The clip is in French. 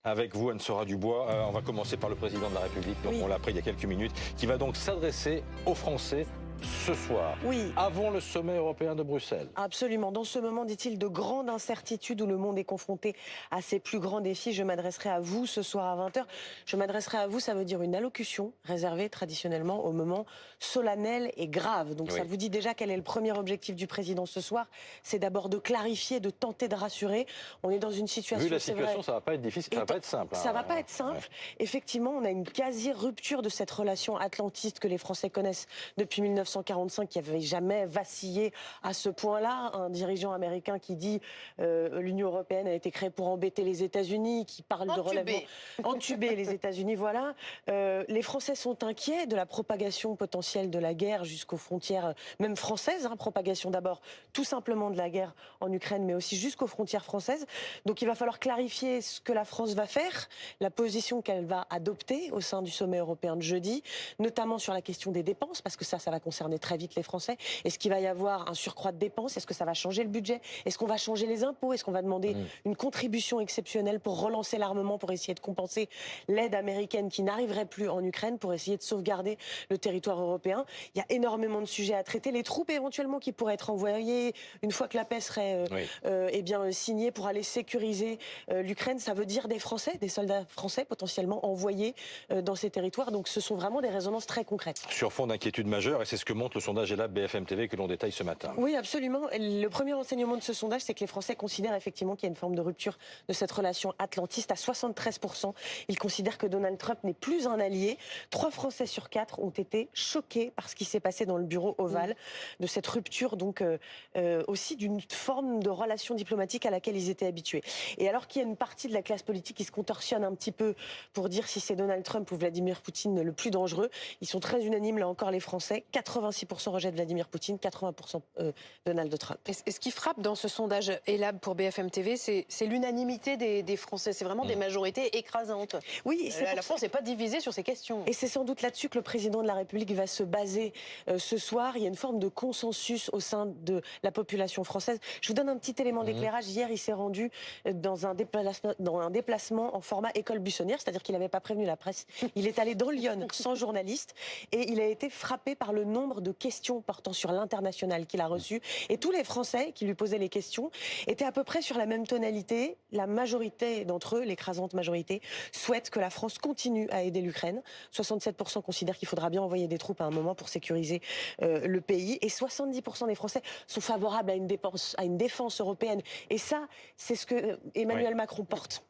Avec vous, Anne-Sora Dubois, on va commencer par le président de la République, donc on l'a appris il y a quelques minutes, qui va donc s'adresser aux Français ce soir, avant le sommet européen de Bruxelles. Absolument. Dans ce moment, dit-il, de grande incertitude où le monde est confronté à ses plus grands défis, je m'adresserai à vous ce soir à 20h. Je m'adresserai à vous, ça veut dire une allocution réservée traditionnellement au moment solennel et grave. Donc ça vous dit déjà quel est le premier objectif du président ce soir. C'est d'abord de clarifier, de tenter de rassurer. On est dans une situation... Vu la situation, ça va pas être difficile, ça va pas être simple. Ça va pas être simple. Effectivement, on a une quasi-rupture de cette relation atlantiste que les Français connaissent depuis 1945, qui n'avait jamais vacillé à ce point-là. Un dirigeant américain qui dit l'Union européenne a été créée pour embêter les États-Unis, qui parle de relèvement, entuber les États-Unis. Voilà. Les Français sont inquiets de la propagation potentielle de la guerre jusqu'aux frontières, même françaises. Propagation d'abord, tout simplement de la guerre en Ukraine, mais aussi jusqu'aux frontières françaises. Donc il va falloir clarifier ce que la France va faire, la position qu'elle va adopter au sein du sommet européen de jeudi, notamment sur la question des dépenses, parce que ça va concerner très vite les Français. Est-ce qu'il va y avoir un surcroît de dépenses? Est-ce que ça va changer le budget? Est-ce qu'on va changer les impôts? Est-ce qu'on va demander une contribution exceptionnelle pour relancer l'armement, pour essayer de compenser l'aide américaine qui n'arriverait plus en Ukraine, pour essayer de sauvegarder le territoire européen? Il y a énormément de sujets à traiter. Les troupes éventuellement qui pourraient être envoyées une fois que la paix serait signée pour aller sécuriser l'Ukraine, ça veut dire des Français, des soldats français potentiellement envoyés dans ces territoires. Donc ce sont vraiment des résonances très concrètes. Sur fond d'inquiétude majeure, et c'est ce que montre le sondage ELAB BFM TV que l'on détaille ce matin. Oui, absolument. Le premier enseignement de ce sondage, c'est que les Français considèrent effectivement qu'il y a une forme de rupture de cette relation atlantiste à 73%. Ils considèrent que Donald Trump n'est plus un allié. 3 Français sur 4 ont été choqués par ce qui s'est passé dans le bureau ovale, de cette rupture, donc aussi d'une forme de relation diplomatique à laquelle ils étaient habitués. Et alors qu'il y a une partie de la classe politique qui se contorsionne un petit peu pour dire si c'est Donald Trump ou Vladimir Poutine le plus dangereux, ils sont très unanimes, là encore, les Français. 86% rejettent Vladimir Poutine, 80% Donald Trump. Et ce qui frappe dans ce sondage ELAB pour BFM TV, c'est l'unanimité des Français. C'est vraiment des majorités écrasantes. Oui, la France n'est pas divisée sur ces questions. Et c'est sans doute là-dessus que le président de la République va se baser ce soir. Il y a une forme de consensus au sein de la population française. Je vous donne un petit élément d'éclairage. Hier, il s'est rendu dans un déplacement en format école buissonnière, c'est-à-dire qu'il n'avait pas prévenu la presse. Il est allé dans Lyon sans journaliste et il a été frappé par le nombre de questions portant sur l'international qu'il a reçues. Et tous les Français qui lui posaient les questions étaient à peu près sur la même tonalité. La majorité d'entre eux, l'écrasante majorité, souhaitent que la France continue à aider l'Ukraine. 67% considèrent qu'il faudra bien envoyer des troupes à un moment pour sécuriser le pays. Et 70% des Français sont favorables à une défense européenne. Et ça, c'est ce que Emmanuel Macron porte.